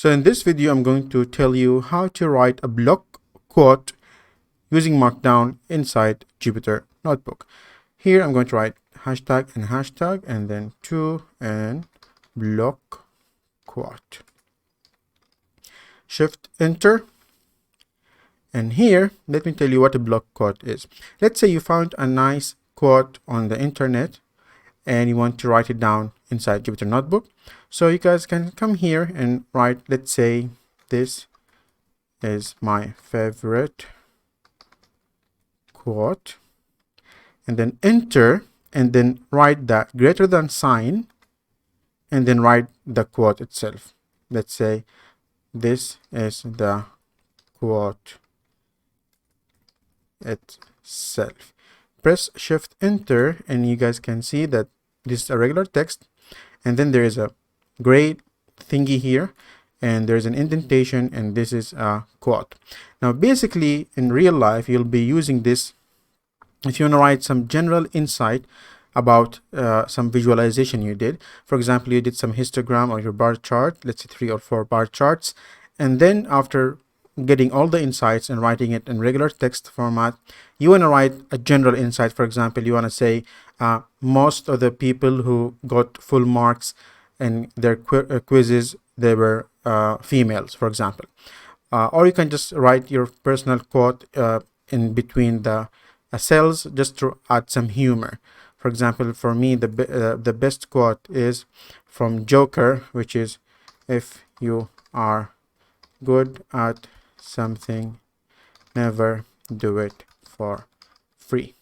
So in this video, I'm going to tell you how to write a block quote using Markdown inside Jupyter Notebook. Here I'm going to write hashtag and then to and block quote. Shift enter. And here, let me tell you what a block quote is. Let's say you found a nice quote on the internet and you want to write it down inside Jupyter Notebook. So you guys can come here and write, let's say this is my favorite quote, and then enter, and then write the greater than sign, and then write the quote itself. Let's say this is the quote itself. Press shift enter and you guys can see that this is a regular text, and then there is a gray thingy here and there's an indentation, and this is a quote. Now basically in real life you'll be using this if you want to write some general insight about some visualization you did. For example, you did some histogram or your bar chart, let's say 3 or 4 bar charts, and then after getting all the insights and writing it in regular text format, you want to write a general insight. For example, you want to say most of the people who got full marks in their quizzes, they were females, for example. Or you can just write your personal quote in between the cells just to add some humor. For example, for me, the best quote is from Joker, which is, if you are good at something, never do it for free.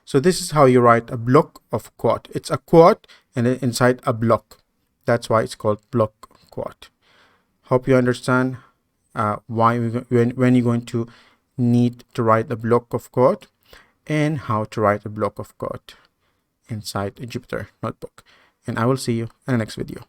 So this is how you write a block of quote. It's a quote and inside a block. That's why it's called block quote. Hope you understand why when you're going to need to write a block of quote and how to write a block of quote inside a Jupyter Notebook. And I will see you in the next video.